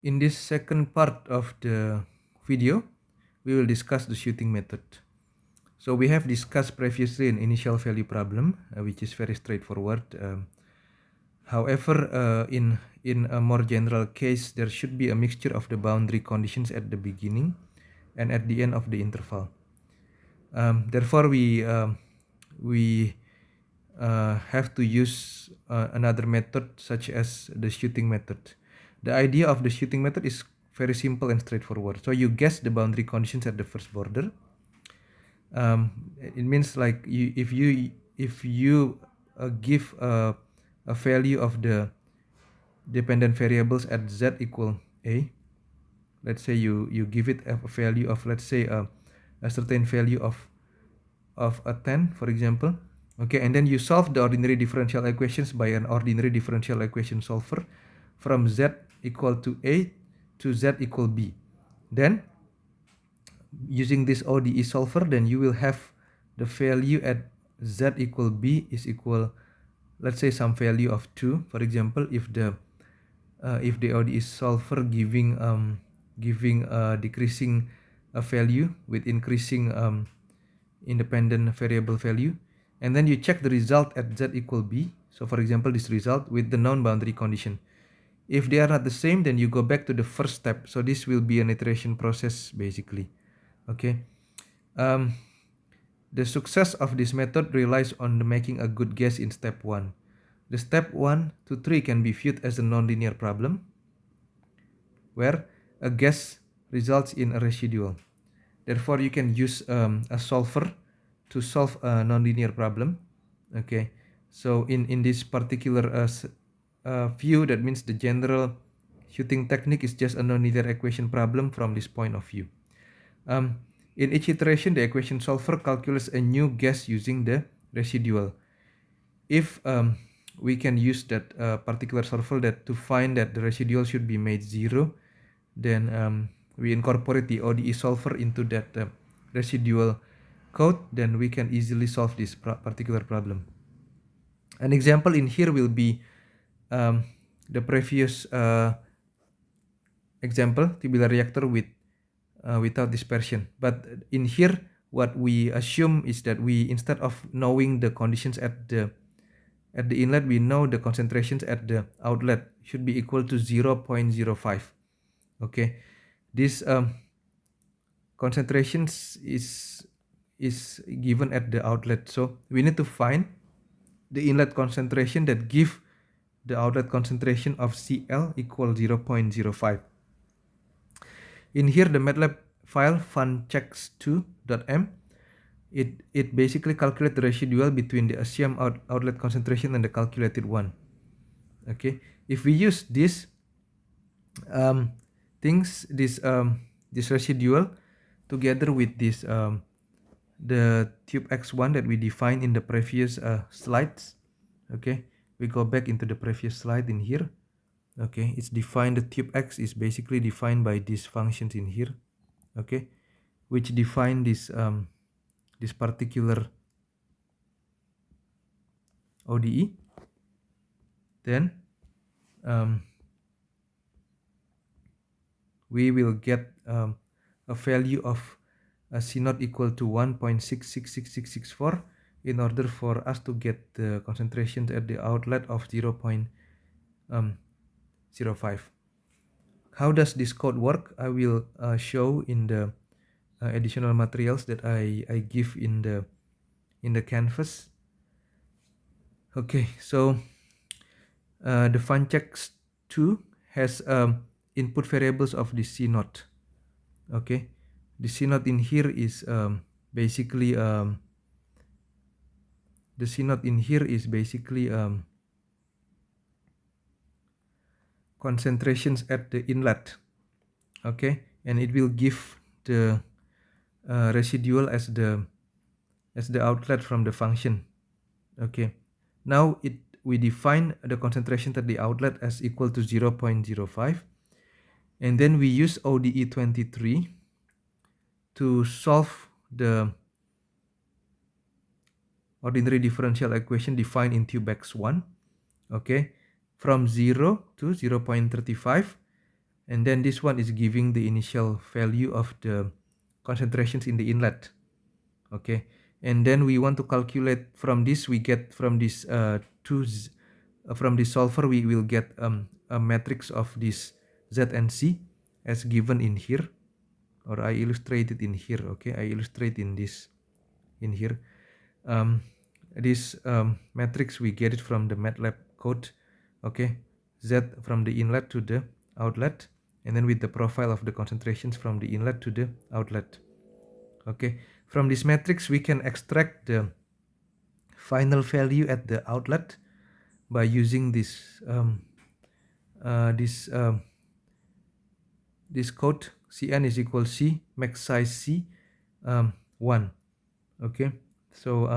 In this second part of the video, we will discuss the shooting method. So we have discussed previously an initial value problem, which is very straightforward. However, in a more general case, there should be a mixture of the boundary conditions at the beginning and at the end of the interval. Therefore, we have to use another method such as the shooting method. The idea of the shooting method is very simple and straightforward. So you guess the boundary conditions at the first border. It means like if you give a value of the dependent variables at z equal a. Let's say you give it a value of, let's say, a certain value of a 10, for example. Okay, and then you solve the ordinary differential equations by an ordinary differential equation solver from z equal to a to z equal b. Then using this ODE solver, then you will have the value at z equal b is equal, let's say, some value of 2, for example, if the ODE solver giving decreasing a value with increasing independent variable value, and then you check the result at z equal b. So for example, this result with the known boundary condition. If they are not the same, then you go back to the first step. So this will be an iteration process basically. Okay. The success of this method relies on making a good guess in step 1. The step 1 to 3 can be viewed as a nonlinear problem, where a guess results in a residual. Therefore, you can use a solver to solve a nonlinear problem. Okay, so in this particular view, that means the general shooting technique is just a nonlinear equation problem from this point of view. In each iteration, the equation solver calculates a new guess using the residual. If we can use that particular solver that to find that the residual should be made 0, then we incorporate the ODE solver into that residual code, then we can easily solve this particular problem. An example in here will be the previous example, tubular reactor with without dispersion. But in here, what we assume is that we, instead of knowing the conditions at the inlet, we know the concentrations at the outlet should be equal to 0.05. Okay, this concentrations is given at the outlet, so we need to find the inlet concentration that give the outlet concentration of Cl equal 0.05. In here, the MATLAB file funchecks2.m, it basically calculates the residual between the assumed outlet concentration and the calculated one. Okay, if we use this this residual together with this the tube x1 that we defined in the previous slides. Okay, we go back into the previous slide in here. Okay, it's defined, the tube x is basically defined by these functions in here. Okay, which define this this particular ODE. Then we will get a value of C naught equal to 1.666664 in order for us to get the concentrations at the outlet of 0.05. How does this code work? I will show in the additional materials that I give in the canvas. Okay, so the funchecks2 has input variables of the C naught. Okay, the C naught in here is basically concentrations at the inlet. Okay, and it will give the residual as the outlet from the function. Okay, now we define the concentration at the outlet as equal to 0.05, and then we use ODE23 to solve the ordinary differential equation defined in tube x1. Okay, from 0 to 0.35, and then this one is giving the initial value of the concentrations in the inlet. Okay, and then we want to calculate from this, we get from this from this solver we will get a matrix of this Z and C as given in here, or I illustrate it in here. Okay, I illustrate in this in here. This matrix we get it from the MATLAB code. Okay, Z from the inlet to the outlet, and then with the profile of the concentrations from the inlet to the outlet. Okay, from this matrix we can extract the final value at the outlet by using this this code. Cn is equal C max size C 1. Okay, so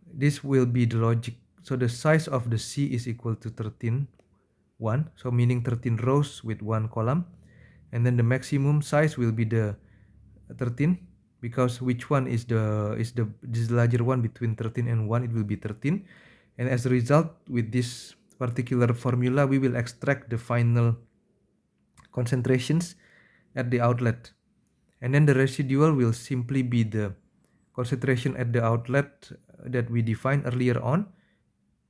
this will be the logic. So the size of the C is equal to 13 1, so meaning 13 rows with 1 column, and then the maximum size will be the 13, because which one is this larger one between 13 and 1, it will be 13. And as a result, with this particular formula we will extract the final concentrations at the outlet, and then the residual will simply be the concentration at the outlet that we defined earlier on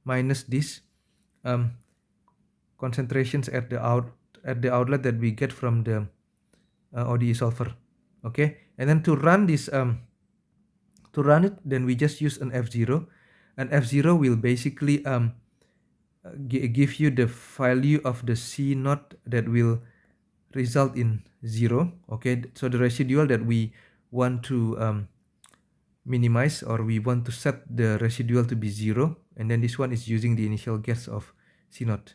minus this concentrations at the outlet that we get from the ODE solver. Okay, and then to run this to run it, then we just use an F0, and F0 will basically give you the value of the C naught that will result in 0. Okay, so the residual that we want to minimize, or we want to set the residual to be 0, and then this one is using the initial guess of C naught.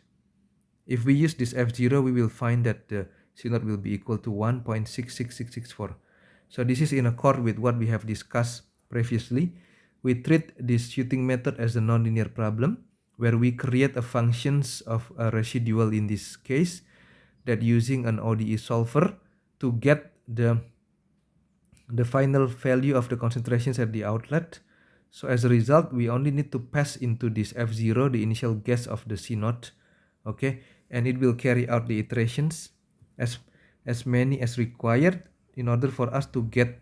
If we use this F0, we will find that the C naught will be equal to 1.66664. So this is in accord with what we have discussed previously. We treat this shooting method as a nonlinear problem, where we create a functions of a residual in this case, that using an ODE solver to get the final value of the concentrations at the outlet. So as a result, we only need to pass into this F0 the initial guess of the C naught. Okay, and it will carry out the iterations as many as required in order for us to get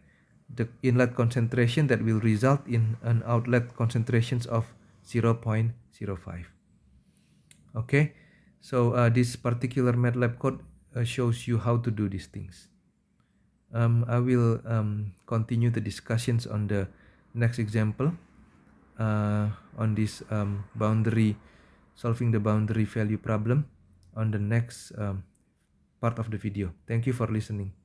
the inlet concentration that will result in an outlet concentrations of 0.05. Okay, so this particular MATLAB code shows you how to do these things. I will continue the discussions on the next example on this solving the boundary value problem on the next part of the video. Thank you for listening.